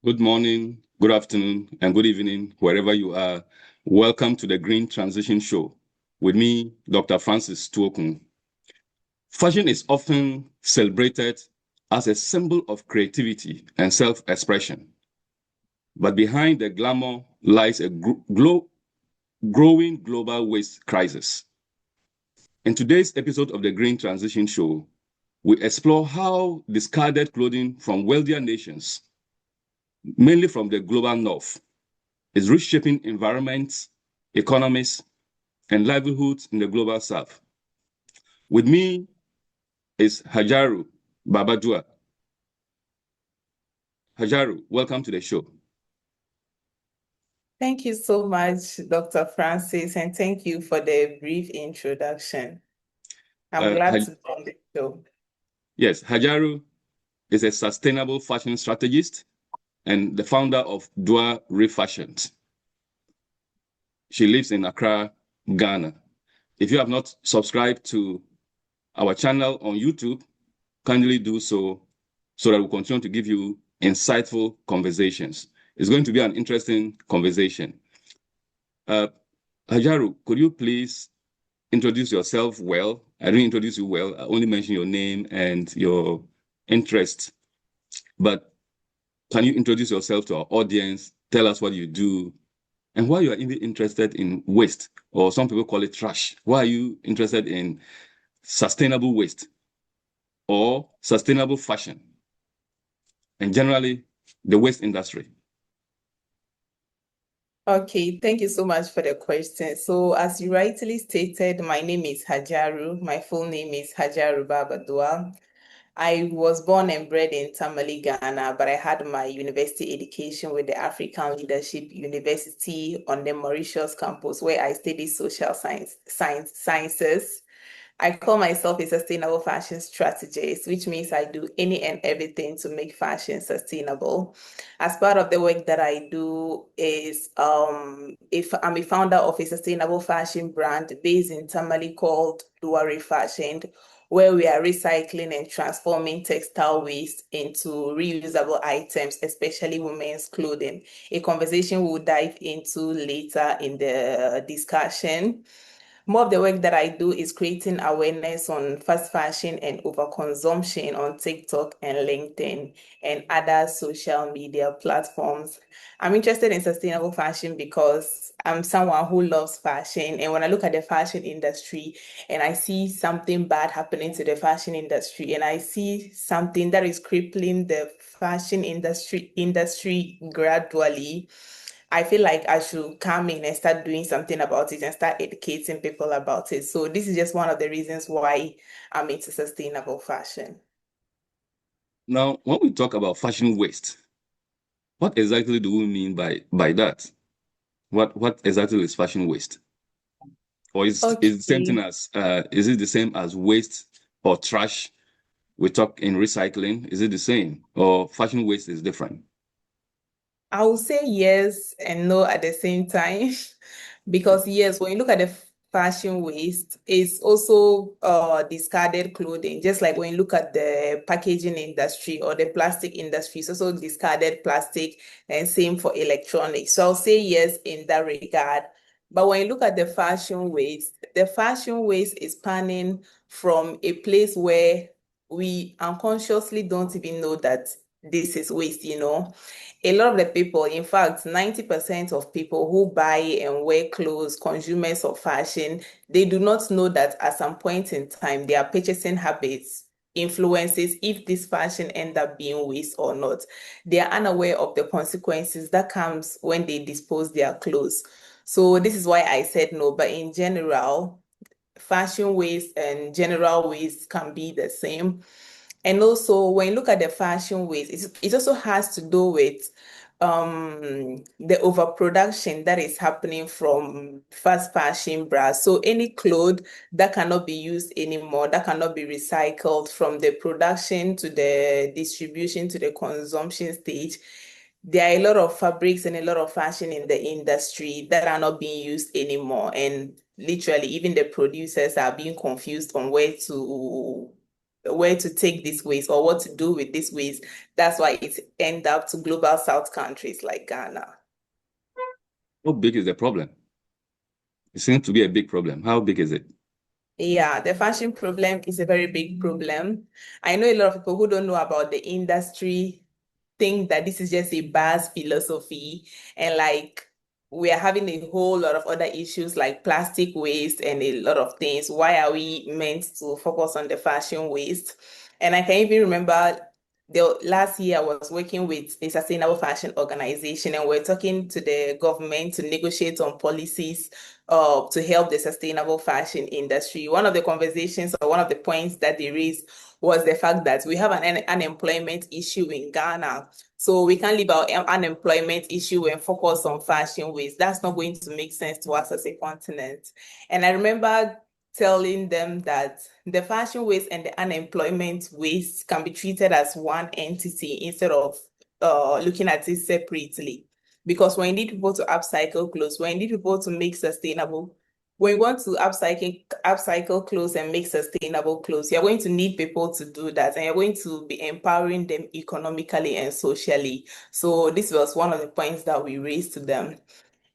Good morning, good afternoon, and good evening, wherever you are. Welcome to the Green Transition Show with me, Dr. Francis Tuokuu. Fashion is often celebrated as a symbol of creativity and self-expression. But behind the glamour lies a growing global waste crisis. In today's episode of the Green Transition Show, we explore how discarded clothing from wealthier nations, mainly from the global north, is reshaping environments, economies, and livelihoods in the global south. With me is Hajaru Baba Dua. Hajaru, welcome to the show. Thank you so much, Dr. Francis, and thank you for the brief introduction. I'm glad to be on the show. Yes, Hajaru is a sustainable fashion strategist and the founder of DUAH Refashions. She lives in Accra, Ghana. If you have not subscribed to our channel on YouTube, kindly do so that we'll continue to give you insightful conversations. It's going to be an interesting conversation. Hajaru, could you please introduce yourself well? I didn't introduce you well. I only mentioned your name and your interest. But can you introduce yourself to our audience? Tell us what you do and why you are even interested in waste, or some people call it trash. Why are you interested in sustainable waste or sustainable fashion, and generally the waste industry? Okay, thank you so much for the question. So, as you rightly stated, my name is Hajaru. My full name is Hajaru Baba Dua. I was born and bred in Tamale, Ghana, but I had my university education with the African Leadership University on the Mauritius campus, where I studied social sciences. I call myself a sustainable fashion strategist, which means I do any and everything to make fashion sustainable. As part of the work that I do is if I'm a founder of a sustainable fashion brand based in Tamale called DUAH Refashioned, where we are recycling and transforming textile waste into reusable items, especially women's clothing. A conversation we'll dive into later in the discussion. More of the work that I do is creating awareness on fast fashion and overconsumption on TikTok and LinkedIn and other social media platforms. I'm interested in sustainable fashion because I'm someone who loves fashion. And when I look at the fashion industry and I see something bad happening to the fashion industry, and I see something that is crippling the fashion industry gradually, I feel like I should come in and start doing something about it and start educating people about it. So this is just one of the reasons why I'm into sustainable fashion. Now, when we talk about fashion waste, what exactly do we mean by that? What exactly is fashion waste? Or is it the same thing Okay. as is it the same as waste or trash? We talk in recycling. Is it the same, or fashion waste is different? I will say yes and no at the same time. Because yes, when you look at the fashion waste, it's also discarded clothing. Just like when you look at the packaging industry or the plastic industry, it's also discarded plastic, and same for electronics. So I'll say yes in that regard. But when you look at the fashion waste is spanning from a place where we unconsciously don't even know that this is waste. A lot of the people, in fact, 90% of people who buy and wear clothes, consumers of fashion, they do not know that at some point in time, their purchasing habits influences if this fashion end up being waste or not. They are unaware of the consequences that comes when they dispose their clothes. So this is why I said no. But in general, fashion waste and general waste can be the same. And also, when you look at the fashion waste, it also has to do with the overproduction that is happening from fast fashion brands. So any cloth that cannot be used anymore, that cannot be recycled from the production to the distribution to the consumption stage, there are a lot of fabrics and a lot of fashion in the industry that are not being used anymore. And literally, even the producers are being confused on where to where to take this waste or what to do with this waste. That's why it end up to global south countries like Ghana. How big is the problem? It seems to be a big problem. How big is it? Yeah, the fashion problem is a very big problem. I know a lot of people who don't know about the industry think that this is just a bad philosophy and like we are having a whole lot of other issues like plastic waste and a lot of things. Why are we meant to focus on the fashion waste? And I can even remember the last year I was working with a sustainable fashion organization and we're talking to the government to negotiate on policies to help the sustainable fashion industry. One of the conversations or one of the points that they raised was the fact that we have an unemployment issue in Ghana. So we can't leave our unemployment issue and focus on fashion waste. That's not going to make sense to us as a continent. And I remember telling them that the fashion waste and the unemployment waste can be treated as one entity instead of looking at it separately. Because when you need people to upcycle clothes, when you need people to make sustainable, when you want to upcycle clothes and make sustainable clothes, you're going to need people to do that, and you're going to be empowering them economically and socially. So this was one of the points that we raised to them.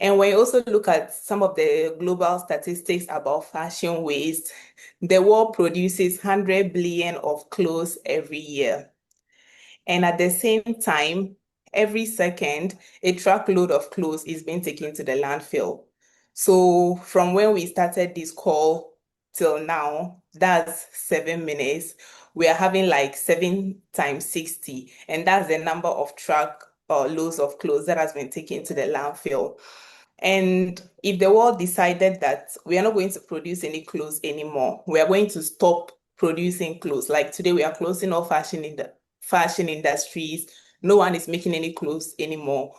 And when you also look at some of the global statistics about fashion waste, the world produces 100 billion of clothes every year. And at the same time, every second, a truckload of clothes is being taken to the landfill. So from when we started this call till now, that's 7 minutes. We are having like 7 times 60, and that's the number of truck or loads of clothes that has been taken to the landfill. And if the world decided that we are not going to produce any clothes anymore, we are going to stop producing clothes. Like today, we are closing all fashion industries. No one is making any clothes anymore.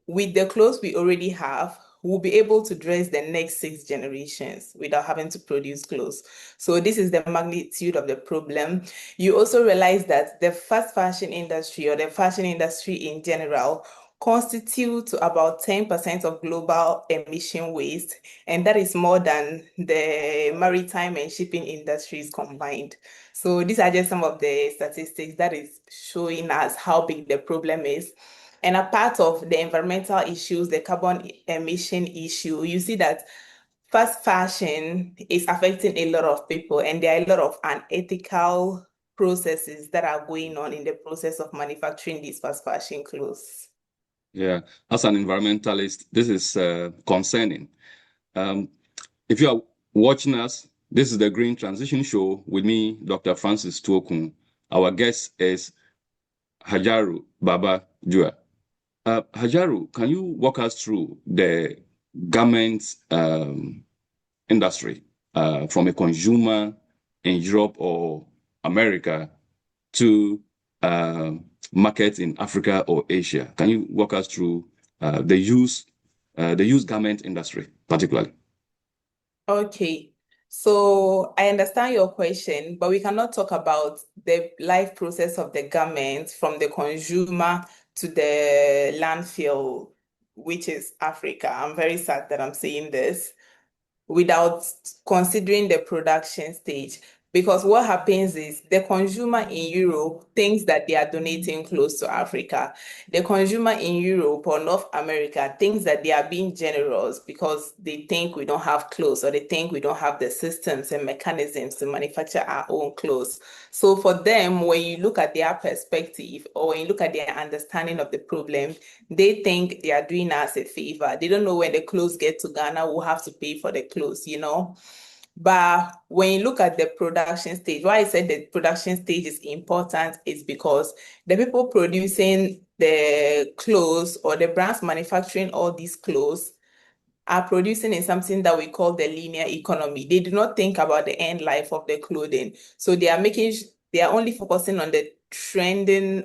With the clothes we already have, we'll be able to dress the next 6 generations without having to produce clothes. So this is the magnitude of the problem. You also realize that the fast fashion industry or the fashion industry in general constitute about 10% of global emission waste, and that is more than the maritime and shipping industries combined. So these are just some of the statistics that is showing us how big the problem is. And a part of the environmental issues, the carbon emission issue, you see that fast fashion is affecting a lot of people, and there are a lot of unethical processes that are going on in the process of manufacturing these fast fashion clothes. Yeah, as an environmentalist, this is concerning. If you are watching us, this is the Green Transition Show with me, Dr. Francis Tuokuu. Our guest is Hajaru Baba Dua. Hajaru, can you walk us through the garment industry from a consumer in Europe or America to markets in Africa or Asia? Can you walk us through the used garment industry, particularly? Okay, so I understand your question, but we cannot talk about the life process of the garment from the consumer to the landfill, which is Africa. I'm very sad that I'm saying this without considering the production stage. Because what happens is the consumer in Europe thinks that they are donating clothes to Africa. The consumer in Europe or North America thinks that they are being generous because they think we don't have clothes or they think we don't have the systems and mechanisms to manufacture our own clothes. So for them, when you look at their perspective or when you look at their understanding of the problem, they think they are doing us a favor. They don't know when the clothes get to Ghana, we'll have to pay for the clothes, you know. But when you look at the production stage, why I said the production stage is important is because the people producing the clothes or the brands manufacturing all these clothes are producing in something that we call the linear economy. They do not think about the end life of the clothing. So they are only focusing on the trending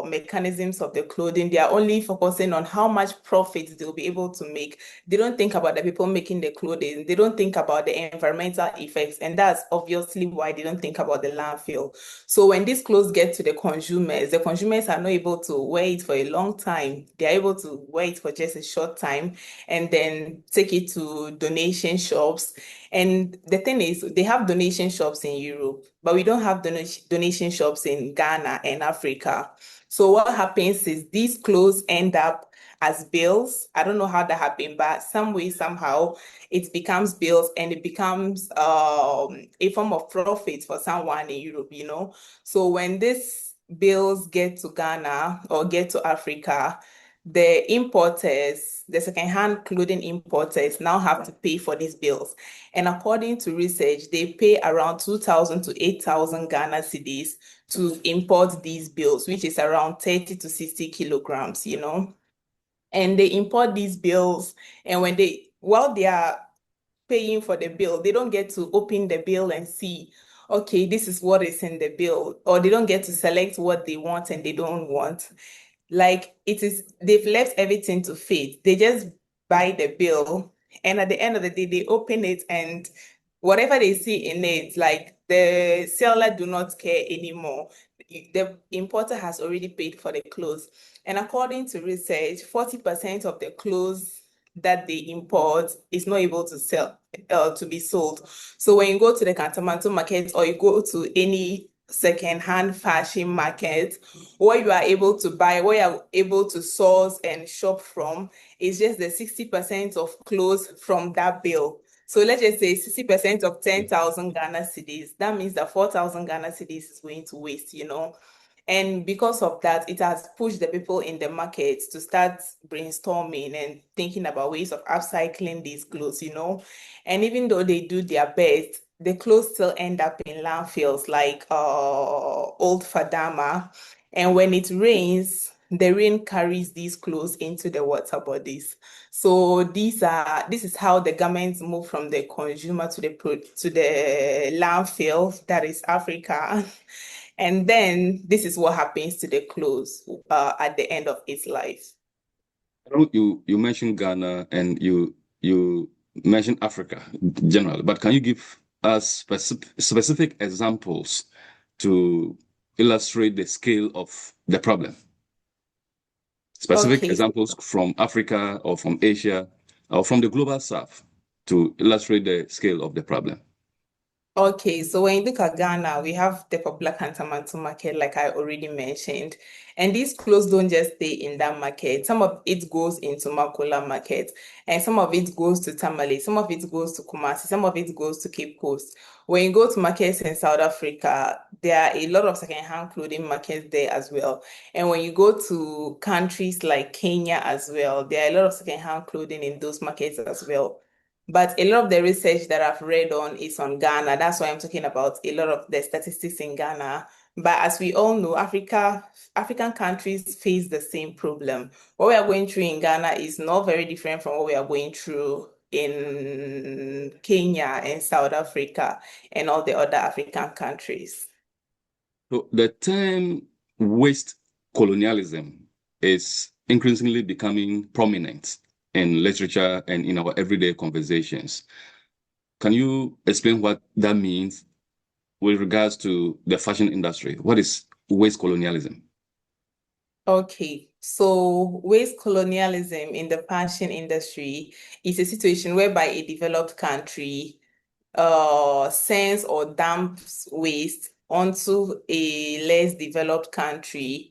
mechanisms of the clothing. They are only focusing on how much profit they'll be able to make. They don't think about the people making the clothing. They don't think about the environmental effects. And that's obviously why they don't think about the landfill. So when these clothes get to the consumers are not able to wear it for a long time. They're able to wear it for just a short time and then take it to donation shops. And the thing is, they have donation shops in Europe. but we don't have donation shops in Ghana and Africa. So what happens is these clothes end up as bills. I don't know how that happened, but some way, somehow, it becomes bills and it becomes a form of profit for someone in Europe, you know. So when these bills get to Ghana or get to Africa, the importers, the secondhand clothing importers now have to pay for these bills. And according to research, they pay around 2,000 to 8,000 Ghana cedis to import these bills, which is around 30 to 60 kilograms, you know. And they import these bills, and while they are paying for the bill, they don't get to open the bill and see, okay, this is what is in the bill, or they don't get to select what they want and they don't want. Like they've left everything to fate. They just buy the bill, and at the end of the day, they open it, and whatever they see in it, like the seller do not care anymore. The importer has already paid for the clothes. And according to research, 40% of the clothes that they import is not able to sell, to be sold. So when you go to the Kantamanto market or you go to any second-hand fashion market, what you are able to buy, what you are able to source and shop from is just the 60% of clothes from that bill. So let's just say 60% of 10,000 Ghana cedis. That means that 4,000 Ghana cedis is going to waste, you know. And because of that, it has pushed the people in the market to start brainstorming and thinking about ways of upcycling these clothes, you know. And even though they do their best, the clothes still end up in landfills like Old Fadama. And when it rains, the rain carries these clothes into the water bodies. So this is how the governments move from the consumer to the landfill, that is Africa. And then this is what happens to the clothes at the end of its life. You mentioned Ghana and you mentioned Africa generally, but can you give us specific examples to illustrate the scale of the problem? Specific Okay, examples from Africa or from Asia or from the global south to illustrate the scale of the problem. Okay, so when you look at Ghana, we have the popular Kantamanto market, like I already mentioned. And these clothes don't just stay in that market. Some of it goes into Makola market, and some of it goes to Tamale, some of it goes to Kumasi, some of it goes to Cape Coast. When you go to markets in South Africa, there are a lot of second-hand clothing markets there as well. And when you go to countries like Kenya as well, there are a lot of second-hand clothing in those markets as well. But a lot of the research that I've read on is on Ghana. That's why I'm talking about a lot of the statistics in Ghana. But as we all know, African countries face the same problem. What we are going through in Ghana is not very different from what we are going through in Kenya and South Africa and all the other African countries. So the term waste colonialism is increasingly becoming prominent in literature and in our everyday conversations. Can you explain what that means with regards to the fashion industry? What is waste colonialism? Okay, so waste colonialism in the fashion industry is a situation whereby a developed country sends or dumps waste onto a less developed country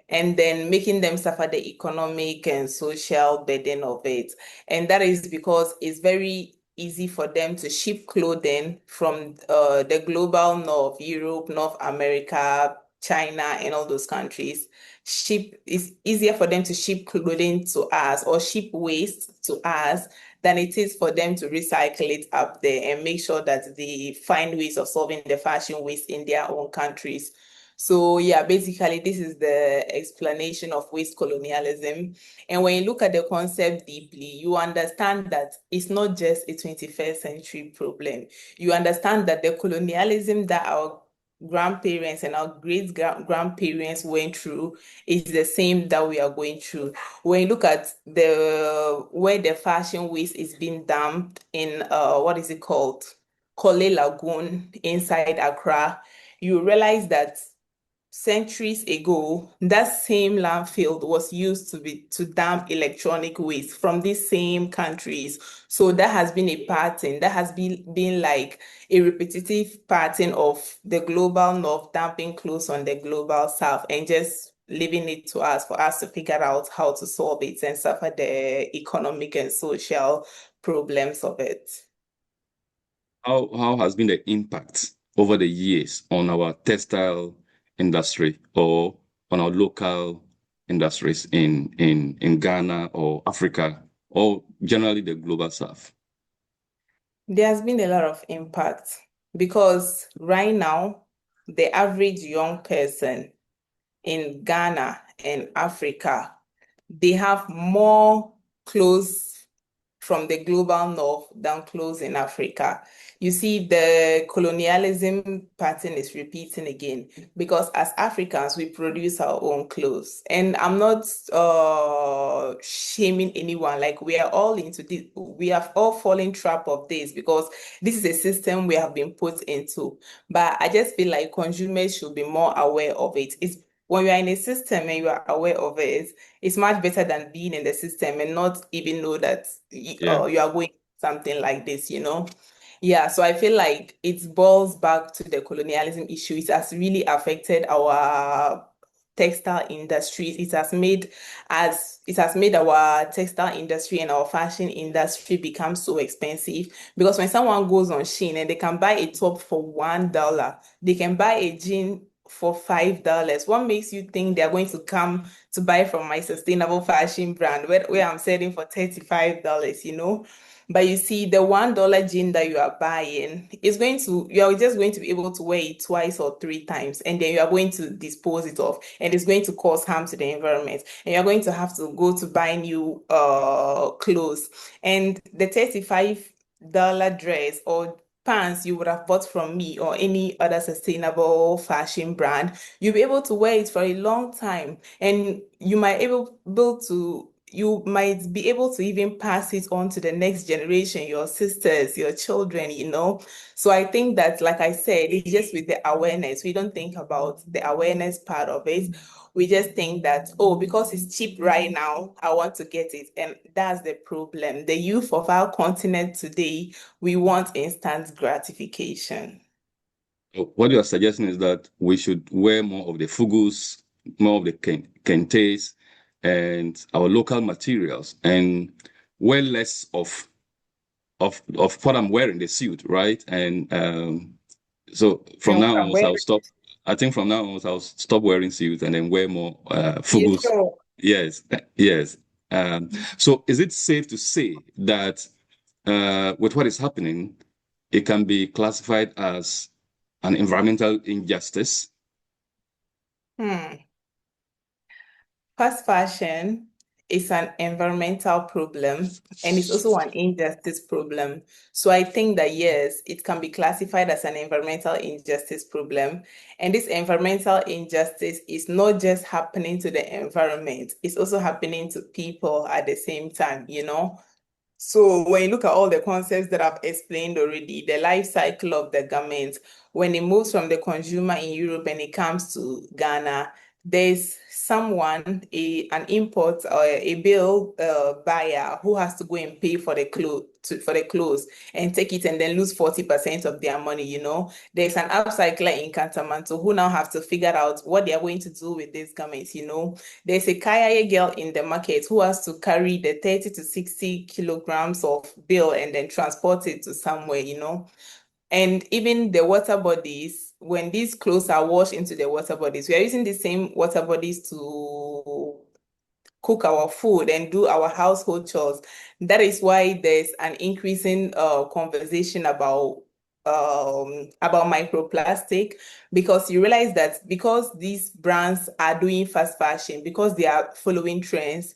and then making them suffer the economic and social burden of it. And that is because it's very easy for them to ship clothing from the global north, Europe, North America, China, and all those countries. It's easier for them to ship clothing to us or ship waste to us than it is for them to recycle it up there and make sure that they find ways of solving the fashion waste in their own countries. So yeah, basically this is the explanation of waste colonialism. And when you look at the concept deeply, you understand that it's not just a 21st century problem. You understand that the colonialism that our grandparents and our great grandparents went through is the same that we are going through. When you look at the where the fashion waste is being dumped in what is it called? Kole Lagoon inside Accra, you realize that centuries ago, that same landfill was used to dump electronic waste from these same countries. So that has been a pattern. That has been like a repetitive pattern of the global north dumping clothes on the global south and just leaving it to us for us to figure out how to solve it and suffer the economic and social problems of it. How has been the impact over the years on our textile industry or on our local industries in Ghana or Africa or generally the global south? There has been a lot of impact because right now, the average young person in Ghana and Africa, they have more clothes from the global north than clothes in Africa. You see, the colonialism pattern is repeating again because as Africans, we produce our own clothes. And I'm not shaming anyone. Like we are all into this, we have all fallen trap of this because this is a system we have been put into. But I just feel like consumers should be more aware of it. It's when you are in a system and you are aware of it, it's much better than being in the system and not even know that Yeah. you are going something like this, you know? Yeah, so I feel like it boils back to the colonialism issue. It has really affected our textile industries. It has made our textile industry and our fashion industry become so expensive because when someone goes on Shein and they can buy a top for $1, they can buy a jean for $5. What makes you think they're going to come to buy from my sustainable fashion brand where I'm selling for $35, you know? But you see, the $1 jean that you are buying is you're just going to be able to wear it twice or three times, and then you are going to dispose it off, and it's going to cause harm to the environment. And you're going to have to go to buy new clothes. And the $35 dress or pants you would have bought from me or any other sustainable fashion brand, you'll be able to wear it for a long time. And you might be able to even pass it on to the next generation, your sisters, your children, you know. So I think that, like I said, it's just with the awareness. We don't think about the awareness part of it. We just think that, oh, because it's cheap right now, I want to get it. And that's the problem. The youth of our continent today, we want instant gratification. What you are suggesting is that we should wear more of the fugus, more of the kentes, and our local materials, and wear less of what I'm wearing, the suit, right? And so from And now I'm on, I'll wearing, stop. I think from now on, I'll stop wearing suits and then wear more you fugus. sure? Yes, yes. So is it safe to say that with what is happening, it can be classified as an environmental injustice? Hmm. Fast fashion is an environmental problem and it's also an injustice problem. So I think that yes, it can be classified as an environmental injustice problem. And this environmental injustice is not just happening to the environment, it's also happening to people at the same time, you know? So when you look at all the concepts that I've explained already, the life cycle of the garment, when it moves from the consumer in Europe and it comes to Ghana, there's someone, an import or a bill buyer who has to go and pay for the clothes and take it and then lose 40% of their money, you know. There's an upcycler in Kantamanto who now have to figure out what they are going to do with these garments, you know. There's a Kaya girl in the market who has to carry the 30 to 60 kilograms of bill and then transport it to somewhere, you know. And even the water bodies, when these clothes are washed into the water bodies, we are using the same water bodies to cook our food and do our household chores. That is why there's an increasing conversation about microplastic because you realize that because these brands are doing fast fashion, because they are following trends,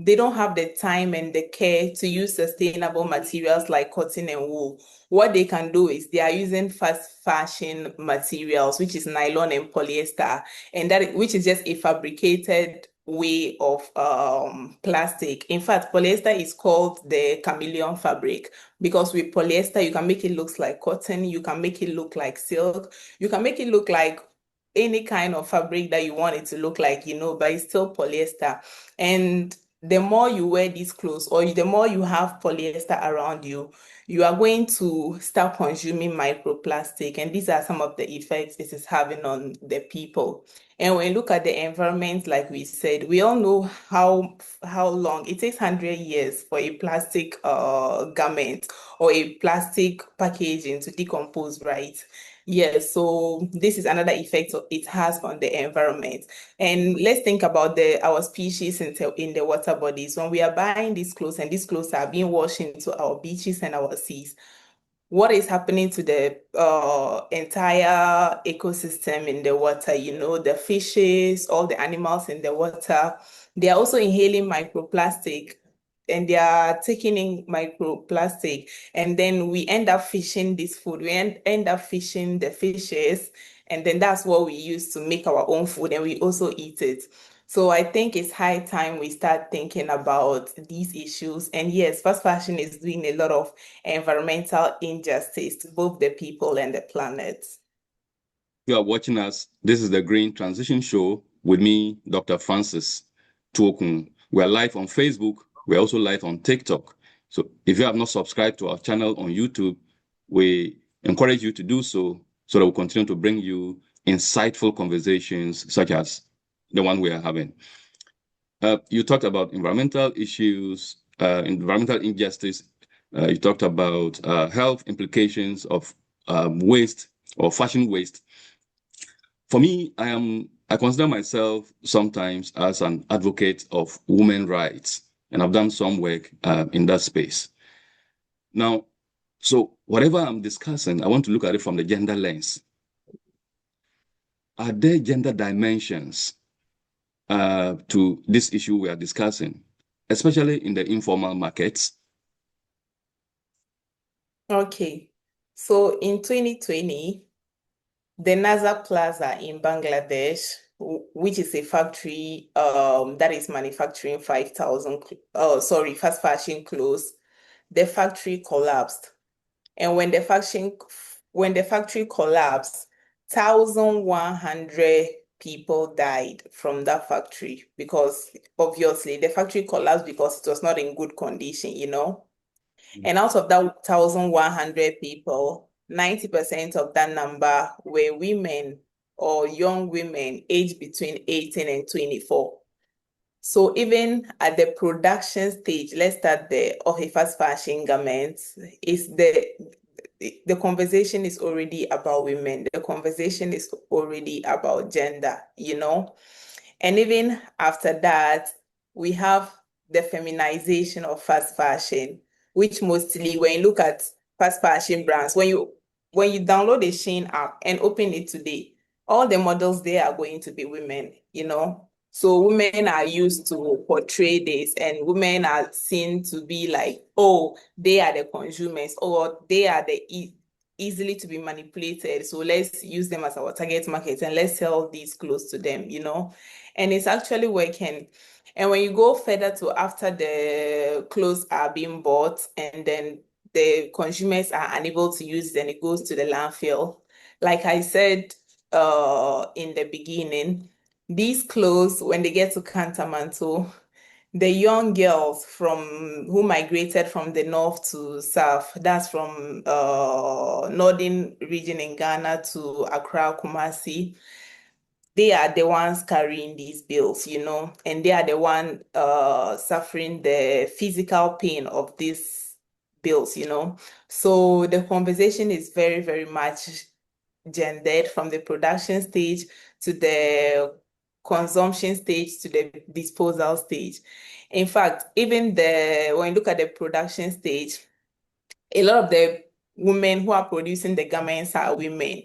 they don't have the time and the care to use sustainable materials like cotton and wool. What they can do is they are using fast fashion materials, which is nylon and polyester, and which is just a fabricated way of plastic. In fact, polyester is called the chameleon fabric because with polyester you can make it look like cotton, you can make it look like silk, you can make it look like any kind of fabric that you want it to look like, but it's still polyester. And the more you wear these clothes or the more you have polyester around you, you are going to start consuming microplastic. And these are some of the effects this is having on the people. And when you look at the environment, like we said, we all know how long it takes 100 years for a plastic garment or a plastic packaging to decompose, right? Yes, so this is another effect it has on the environment. And let's think about our species in the water bodies. When we are buying these clothes and these clothes are being washed into our beaches and our seas, what is happening to the entire ecosystem in the water? The fishes, all the animals in the water, they are also inhaling microplastic and they are taking in microplastic. And then we end up fishing this food. We end up fishing the fishes. And then that's what we use to make our own food and we also eat it. So I think it's high time we start thinking about these issues. And yes, fast fashion is doing a lot of environmental injustice to both the people and the planet. You are watching us. This is the Green Transition Show with me, Dr. Francis Tuokuu. We are live on Facebook. We're also live on TikTok. So if you have not subscribed to our channel on YouTube, we encourage you to do so that we'll continue to bring you insightful conversations such as the one we are having. You talked about environmental issues, environmental injustice. You talked about health implications of waste or fashion waste. For me, I consider myself sometimes as an advocate of women's rights, and I've done some work in that space. Now, so whatever I'm discussing, I want to look at it from the gender lens. Are there gender dimensions to this issue we are discussing, especially in the informal markets? Okay, so in 2020, the Naza Plaza in Bangladesh, which is a factory that is manufacturing 5,000, fast fashion clothes, the factory collapsed. And when the factory collapsed, 1,100 people died from that factory because obviously the factory collapsed because it was not in good condition. And out of that 1,100 people, 90% of that number were women or young women aged between 18 and 24. So even at the production stage, let's start there, of a fast fashion garments, is the conversation is already about women. The conversation is already about gender. And even after that, we have the feminization of fast fashion, which mostly when you look at fast fashion brands, when you download the Shein app and open it today, all the models there are going to be women. So women are used to portray this, and women are seen to be like, oh, they are the consumers, or they are the easily to be manipulated. So let's use them as our target market and let's sell these clothes to them. And it's actually working. And when you go further to after the clothes are being bought and then the consumers are unable to use it and it goes to the landfill. Like I said in the beginning, these clothes, when they get to Kantamanto, the young girls who migrated from the north to south, that's from northern region in Ghana to Accra, Kumasi, they are the ones carrying these bills, and they are the one suffering the physical pain of these bills. So the conversation is very, very much gendered from the production stage to the consumption stage to the disposal stage. In fact, even when you look at the production stage, a lot of the women who are producing the garments are women.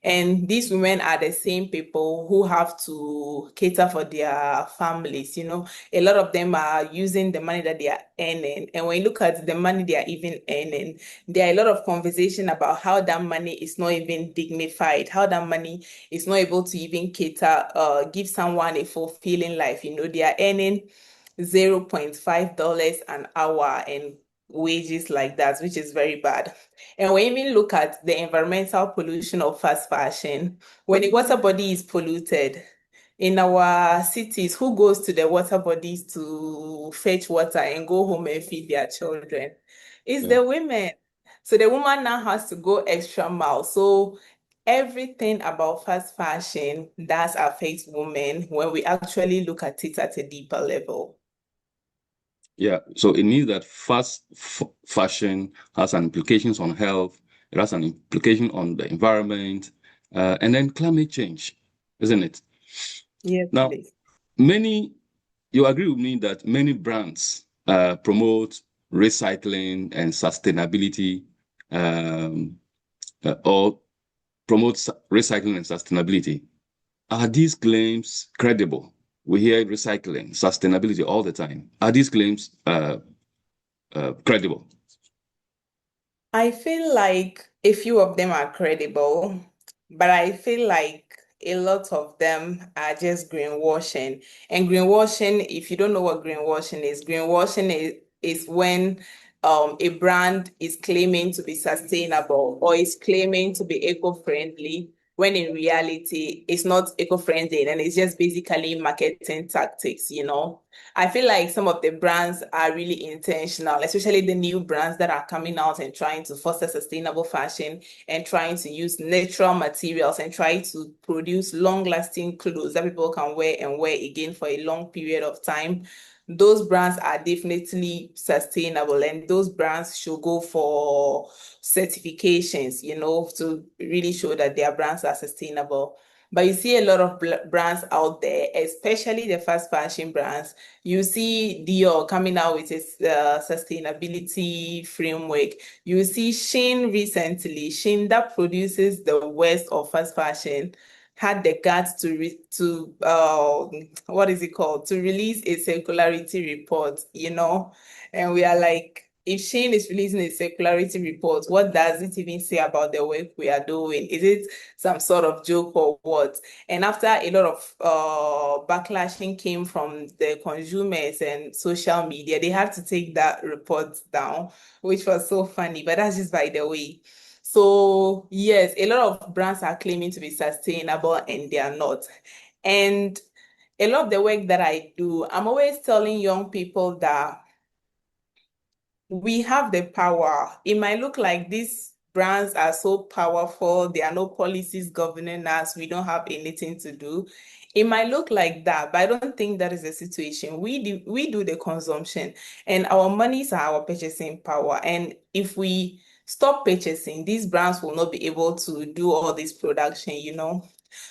And these women are the same people who have to cater for their families. A lot of them are using the money that they are earning. And when you look at the money they are even earning, there are a lot of conversation about how that money is not even dignified, how that money is not able to even give someone a fulfilling life. They are earning $0.5 an hour, and wages like that, which is very bad. And when you even look at the environmental pollution of fast fashion, when the water body is polluted in our cities, who goes to the water bodies to fetch water and go home and feed their children? It's Yeah. the women. So the woman now has to go extra mile. So everything about fast fashion does affect women when we actually look at it at a deeper level. Yeah, so it means that fashion has an implications on health, it has an implication on the environment, and then climate change, isn't it? Yes, Now, please. you agree with me that many brands promote recycling and sustainability, or promote recycling and sustainability. Are these claims credible? We hear recycling, sustainability all the time. Are these claims credible? I feel like a few of them are credible, but I feel like a lot of them are just greenwashing. And greenwashing, if you don't know what greenwashing is when a brand is claiming to be sustainable or is claiming to be eco-friendly, when in reality it's not eco-friendly and it's just basically marketing tactics, you know. I feel like some of the brands are really intentional, especially the new brands that are coming out and trying to foster sustainable fashion and trying to use natural materials and try to produce long-lasting clothes that people can wear and wear again for a long period of time. Those brands are definitely sustainable, and those brands should go for certifications, you know, to really show that their brands are sustainable. But you see a lot of brands out there, especially the fast fashion brands. You see Dior coming out with its sustainability framework. You see Shein recently, Shein that produces the worst of fast fashion, had the guts to what is it called, to release a circularity report, you know, and we are like, if Shane is releasing a circularity report, what does it even say about the work we are doing? Is it some sort of joke or what? And after a lot of backlashing came from the consumers and social media, they had to take that report down, which was so funny. But that's just by the way. So yes, a lot of brands are claiming to be sustainable and they are not. And a lot of the work that I do, I'm always telling young people that we have the power. It might look like these brands are so powerful, there are no policies governing us, we don't have anything to do. It might look like that, but I don't think that is the situation. We do the consumption, and our monies are our purchasing power. And if we stop purchasing, these brands will not be able to do all this production, you know.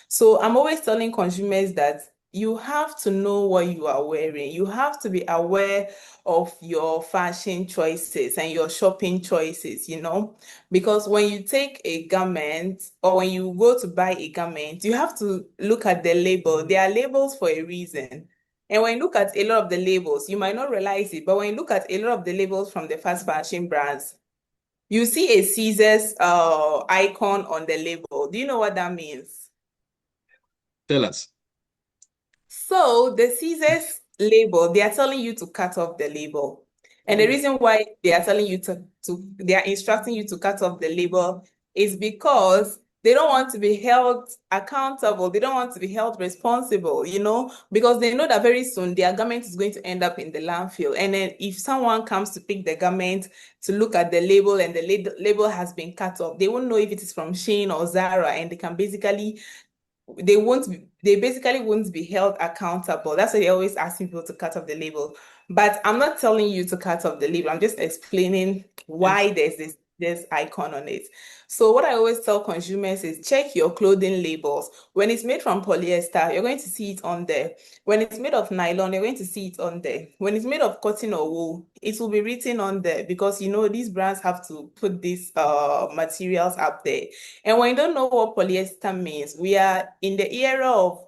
So I'm always telling consumers that you have to know what you are wearing. You have to be aware of your fashion choices and your shopping choices, you know, because when you take a garment or when you go to buy a garment, you have to look at the label. There are labels for a reason. And when you look at a lot of the labels, you might not realize it, but when you look at a lot of the labels from the fast fashion brands, you see a Caesar's icon on the label. Do you know what that means? Tell us. So the Caesar's label, they are telling you to cut off the label. And the reason why they are telling you they are instructing you to cut off the label is because they don't want to be held accountable. They don't want to be held responsible, you know, because they know that very soon their garment is going to end up in the landfill. And then if someone comes to pick the garment to look at the label and the label has been cut off, they won't know if it is from Shein or Zara, and they can basically they basically won't be held accountable. That's why they always ask people to cut off the label. But I'm not telling you to cut off the label. I'm just explaining Yes. why there's this icon on it. So what I always tell consumers is check your clothing labels. When it's made from polyester, you're going to see it on there. When it's made of nylon, you're going to see it on there. When it's made of cotton or wool, it will be written on there because you know these brands have to put these materials up there. And when you don't know what polyester means, we are in the era of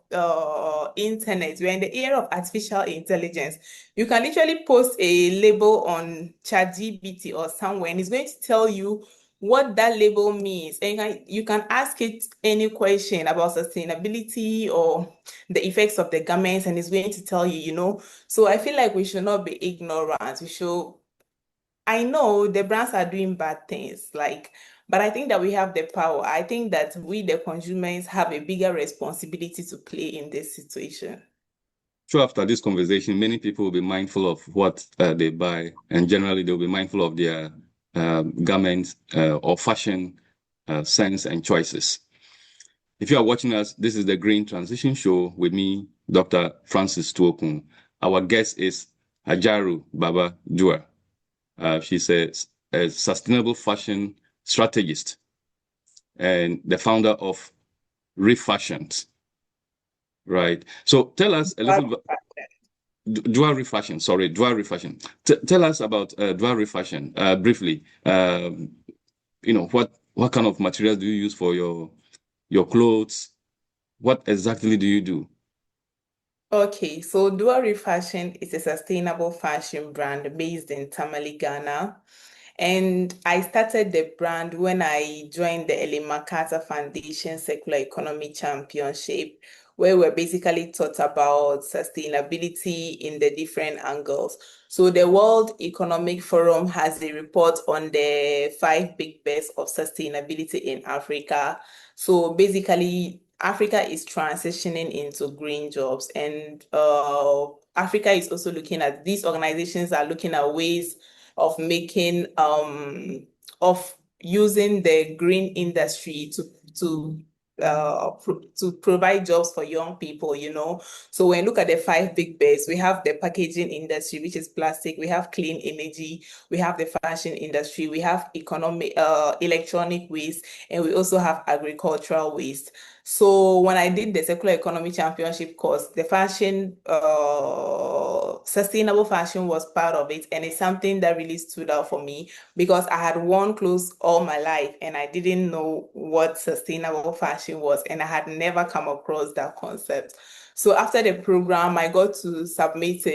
internet, we're in the era of artificial intelligence. You can literally post a label on ChatGPT or somewhere, and it's going to tell you what that label means. And you can ask it any question about sustainability or the effects of the garments, and it's going to tell you, you know. So I feel like we should not be ignorant. We should I know the brands are doing bad things, but I think that we have the power. I think that we, the consumers, have a bigger responsibility to play in this situation. Sure, after this conversation, many people will be mindful of what they buy, and generally they'll be mindful of their garments or fashion sense and choices. If you are watching us, this is the Green Transition Show with me, Dr. Francis Tuokuu. Our guest is Hajaru Baba Dua. She's a sustainable fashion strategist and the founder of Refashions. Right. So tell us a little bit. DUAH Refashion, sorry, DUAH Refashion. Tell us about DUAH Refashion briefly. What kind of materials do you use for your clothes? What exactly do you do? Okay, so DUAH Refashion is a sustainable fashion brand based in Tamale, Ghana. And I started the brand when I joined the Ellen MacArthur Foundation Circular Economy Championship, where we're basically taught about sustainability in the different angles. So the World Economic Forum has a report on the 5 big bets of sustainability in Africa. So basically, Africa is transitioning into green jobs, and Africa is also looking at, these organizations are looking at ways of making of using the green industry to provide jobs for young people, you know. So when you look at the 5 big bets, we have the packaging industry, which is plastic, we have clean energy, we have the fashion industry, we have electronic waste, and we also have agricultural waste. So when I did the Circular Economy Championship course, the sustainable fashion was part of it, and it's something that really stood out for me because I had worn clothes all my life and I didn't know what sustainable fashion was, and I had never come across that concept. So after the program, I got to submit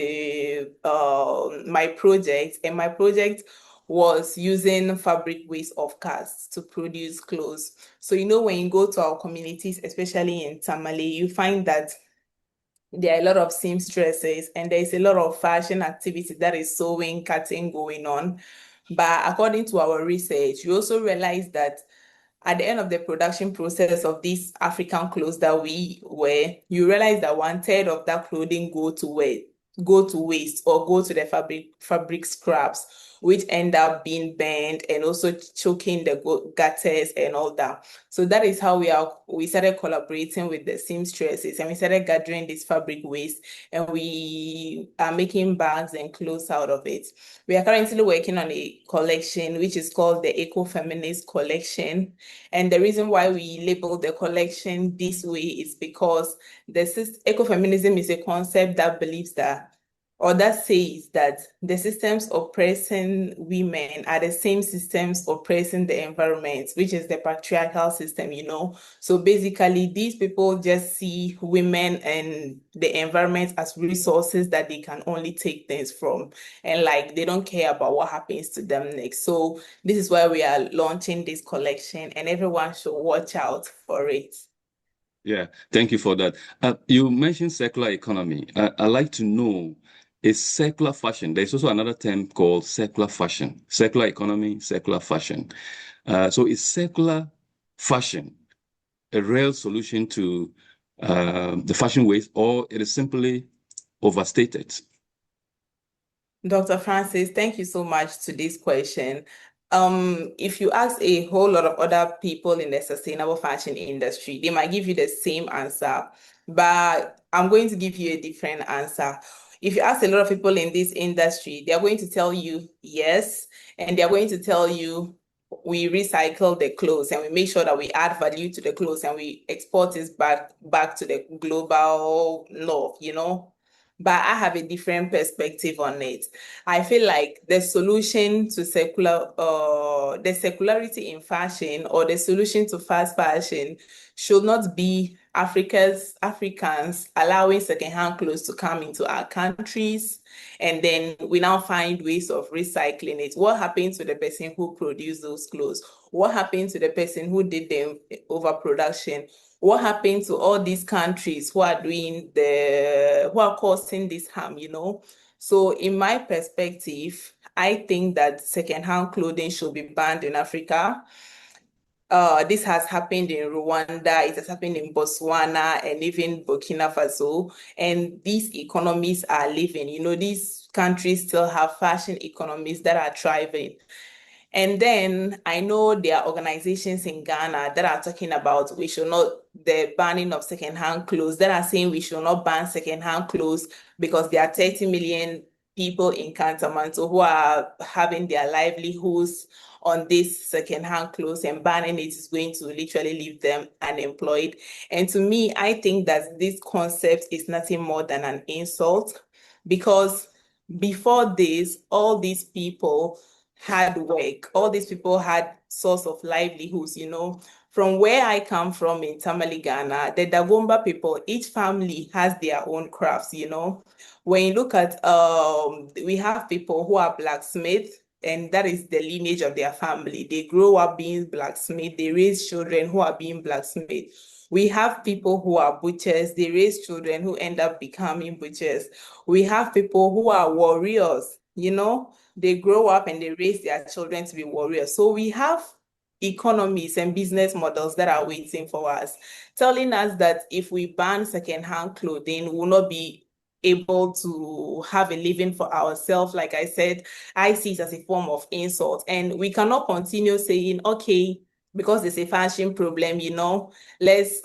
my project, and my project was using fabric waste of cars to produce clothes. So, you know, when you go to our communities, especially in Tamale, you find that there are a lot of seamstresses and there's a lot of fashion activity that is sewing, cutting going on. But according to our research, we also realized that at the end of the production process of these African clothes that we wear, you realize that 1/3 of that clothing go to waste or go to the fabric scraps, which end up being burned and also choking the gutters and all that. So that is how we started collaborating with the seamstresses, and we started gathering this fabric waste, and we are making bags and clothes out of it. We are currently working on a collection which is called the Eco-Feminist Collection. And the reason why we label the collection this way is because ecofeminism is a concept that believes that, or that says that the systems oppressing women are the same systems oppressing the environment, which is the patriarchal system, you know. So basically, these people just see women and the environment as resources that they can only take things from, and they don't care about what happens to them next. So this is why we are launching this collection, and everyone should watch out for it. Yeah, thank you for that. You mentioned circular economy. I'd like to know, is circular fashion, there's also another term called circular fashion, circular economy, circular fashion. So is circular fashion a real solution to the fashion waste, or it is simply overstated? Dr. Francis, thank you so much to this question. If you ask a whole lot of other people in the sustainable fashion industry, they might give you the same answer, but I'm going to give you a different answer. If you ask a lot of people in this industry, they're going to tell you yes, and they're going to tell you we recycle the clothes and we make sure that we add value to the clothes and we export it back to the global north, you know. But I have a different perspective on it. I feel like the solution to the secularity in fashion, or the solution to fast fashion, should not be Africans allowing secondhand clothes to come into our countries, and then we now find ways of recycling it. What happened to the person who produced those clothes? What happened to the person who did the overproduction? What happened to all these countries who are causing this harm, you know? So in my perspective, I think that secondhand clothing should be banned in Africa. This has happened in Rwanda, it has happened in Botswana, and even Burkina Faso. And these economies are living. You know, these countries still have fashion economies that are thriving. And then I know there are organizations in Ghana that are talking about the banning of secondhand clothes, that are saying we should not ban secondhand clothes because there are 30 million people in Kantamanto who are having their livelihoods on this secondhand clothes, and banning it is going to literally leave them unemployed. And to me, I think that this concept is nothing more than an insult, because before this, all these people had work, all these people had source of livelihoods, you know. From where I come from in Tamale, Ghana, the Dagomba people, each family has their own crafts, you know. When you look at we have people who are blacksmiths, and that is the lineage of their family. They grow up being blacksmith, they raise children who are being blacksmith. We have people who are butchers, they raise children who end up becoming butchers. We have people who are warriors, you know, they grow up and they raise their children to be warriors. So we have economies and business models that are waiting for us, telling us that if we ban secondhand clothing, we will not be able to have a living for ourselves. Like I said, I see it as a form of insult. And we cannot continue saying, okay, because there's a fashion problem, you know, let's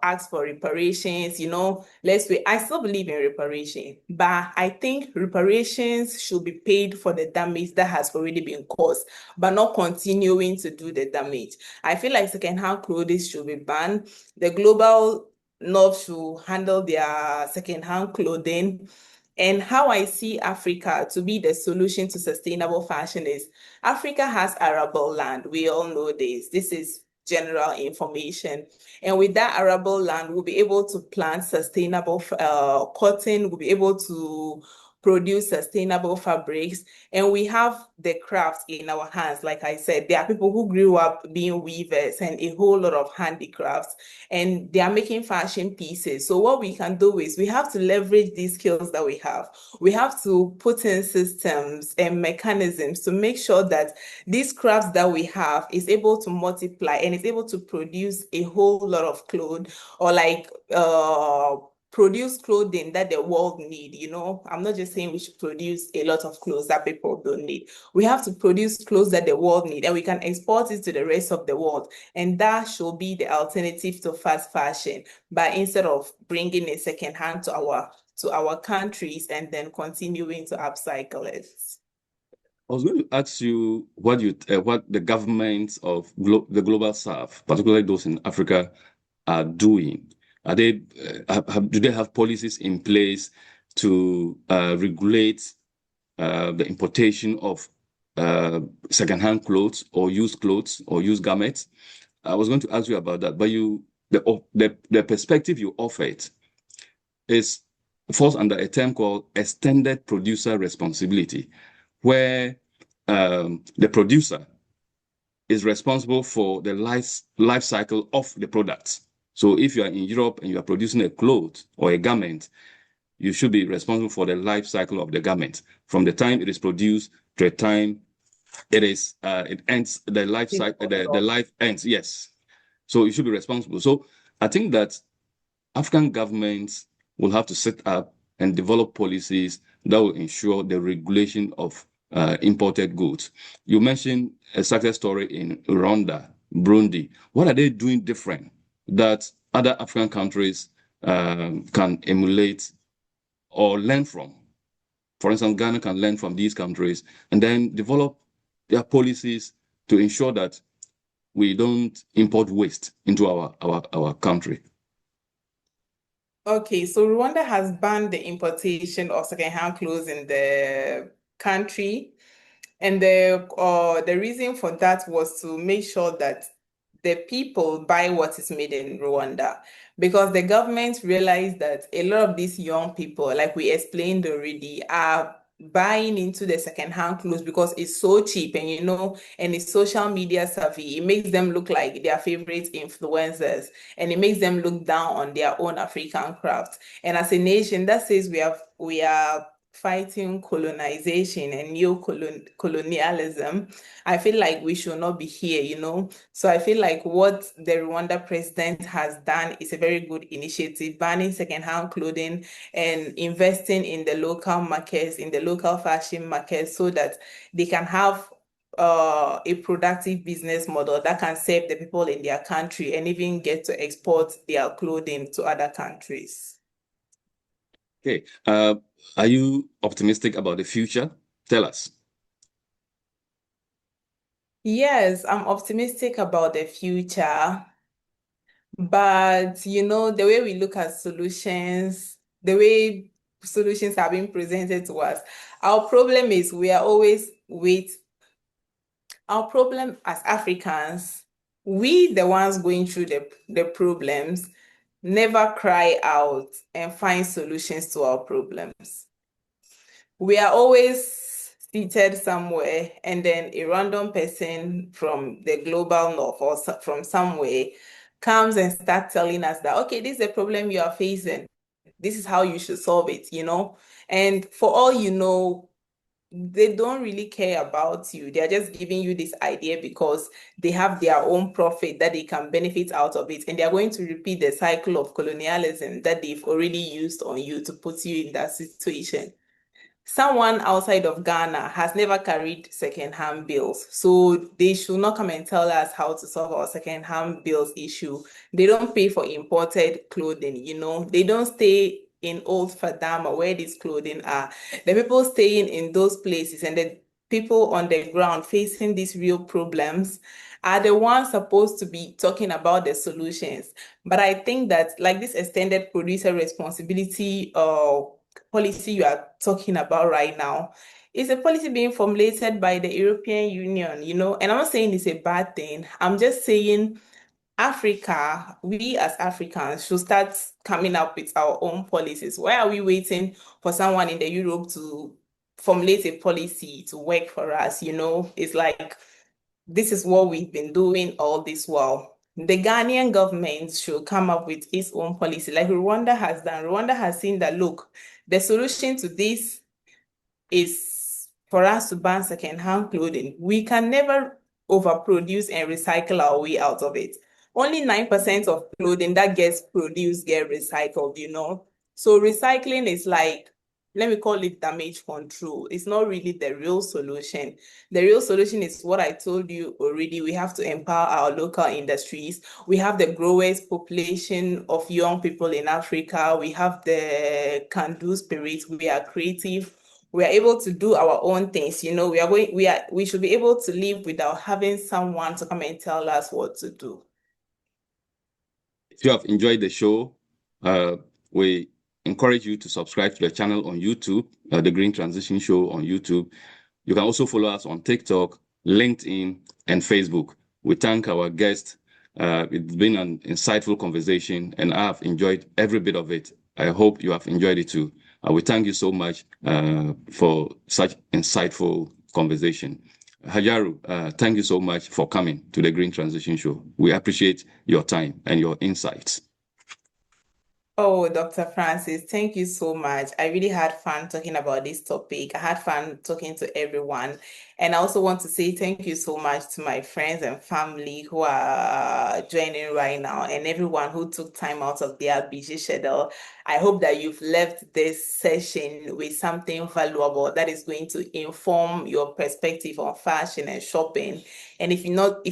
ask for reparations, you know, let's wait. I still believe in reparation, but I think reparations should be paid for the damage that has already been caused, but not continuing to do the damage. I feel like secondhand clothing should be banned. The global north should handle their secondhand clothing. And how I see Africa to be the solution to sustainable fashion is Africa has arable land. We all know this. This is general information. And with that arable land, we'll be able to plant sustainable cotton. We'll be able to produce sustainable fabrics. And we have the crafts in our hands. Like I said, there are people who grew up being weavers and a whole lot of handicrafts, and they are making fashion pieces. So what we can do is we have to leverage these skills that we have. We have to put in systems and mechanisms to make sure that these crafts that we have is able to multiply and is able to produce a whole lot of clothes, or like produce clothing that the world need. You know, I'm not just saying we should produce a lot of clothes that people don't need. We have to produce clothes that the world need, and we can export it to the rest of the world. And that should be the alternative to fast fashion. But instead of bringing a second hand to our countries and then continuing to upcycle it. I was going to ask you what the governments of the global south, particularly those in Africa, are doing. Are they do they have policies in place to regulate the importation of secondhand clothes or used garments? I was going to ask you about that, but the perspective you offered is falls under a term called extended producer responsibility, where the producer is responsible for the life cycle of the product. So if you are in Europe and you are producing a cloth or a garment, you should be responsible for the life cycle of the garment from the time it is produced to the time it ends. The life cycle, the life ends. Yes, so you should be responsible. So I think that African governments will have to set up and develop policies that will ensure the regulation of imported goods. You mentioned a success story in Rwanda, Burundi. What are they doing different that other African countries can emulate or learn from? For instance, Ghana can learn from these countries and then develop their policies to ensure that we don't import waste into our country. Okay, so Rwanda has banned the importation of secondhand clothes in the country. And the reason for that was to make sure that the people buy what is made in Rwanda. Because the government realized that a lot of these young people, like we explained already, are buying into the secondhand clothes because it's so cheap and and it's social media savvy. It makes them look like their favorite influencers and it makes them look down on their own African craft. And as a nation, that says we are fighting colonization and colonialism. I feel like we should not be here. So I feel like what the Rwanda president has done is a very good initiative, banning secondhand clothing and investing in the local markets, in the local fashion markets, so that they can have a productive business model that can serve the people in their country and even get to export their clothing to other countries. Okay. Are you optimistic about the future? Tell us. Yes, I'm optimistic about the future, but the way we look at solutions, the way solutions are being presented to us, our problem is we are always our problem as Africans, we the ones going through the problems, never cry out and find solutions to our problems. We are always seated somewhere, and then a random person from the global north or from somewhere comes and starts telling us that, okay, this is a problem you are facing. This is how you should solve it. And for all you know, they don't really care about you. They're just giving you this idea because they have their own profit that they can benefit out of it. And they're going to repeat the cycle of colonialism that they've already used on you to put you in that situation. Someone outside of Ghana has never carried second-hand bills, so they should not come and tell us how to solve our second-hand bills issue. They don't pay for imported clothing. They don't stay in Old Fadama where these clothing are. The people staying in those places and the people on the ground facing these real problems are the ones supposed to be talking about the solutions. But I think that like this extended producer responsibility policy you are talking about right now is a policy being formulated by the European Union, and I'm not saying it's a bad thing. I'm just saying Africa, we as Africans should start coming up with our own policies. Why are we waiting for someone in the Europe to formulate a policy to work for us? It's like this is what we've been doing all this while. The Ghanaian government should come up with its own policy, like Rwanda has done. Rwanda has seen that, look, the solution to this is for us to ban second-hand clothing. We can never overproduce and recycle our way out of it. Only 9% of clothing that gets produced get recycled. So recycling is like, let me call it damage control. It's not really the real solution. The real solution is what I told you already. We have to empower our local industries. We have the growers population of young people in Africa. We have the can-do spirit. We are creative. We are able to do our own things. We should be able to live without having someone to come and tell us what to do. If you have enjoyed the show, we encourage you to subscribe to the channel on YouTube, the Green Transition Show on YouTube. You can also follow us on TikTok, LinkedIn, and Facebook. We thank our guests. It's been an insightful conversation, and I have enjoyed every bit of it. I hope you have enjoyed it too. We thank you so much for such insightful conversation. Hajaru, thank you so much for coming to the Green Transition Show. We appreciate your time and your insights. Oh, Dr. Francis, thank you so much. I really had fun talking about this topic. I had fun talking to everyone. And I also want to say thank you so much to my friends and family who are joining right now and everyone who took time out of their busy schedule. I hope that you've left this session with something valuable that is going to inform your perspective on fashion and shopping. And if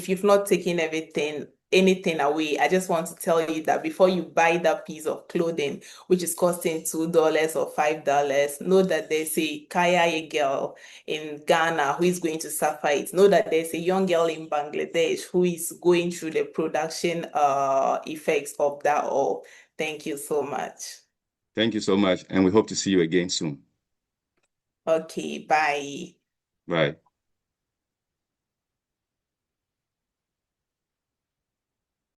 you've not taken anything away, I just want to tell you that before you buy that piece of clothing, which is costing $2 or $5, know that there's a Kaya girl in Ghana who is going to suffer it. Know that there's a young girl in Bangladesh who is going through the production effects of that all. Thank you so much. Thank you so much, and we hope to see you again soon. Okay, bye. Bye.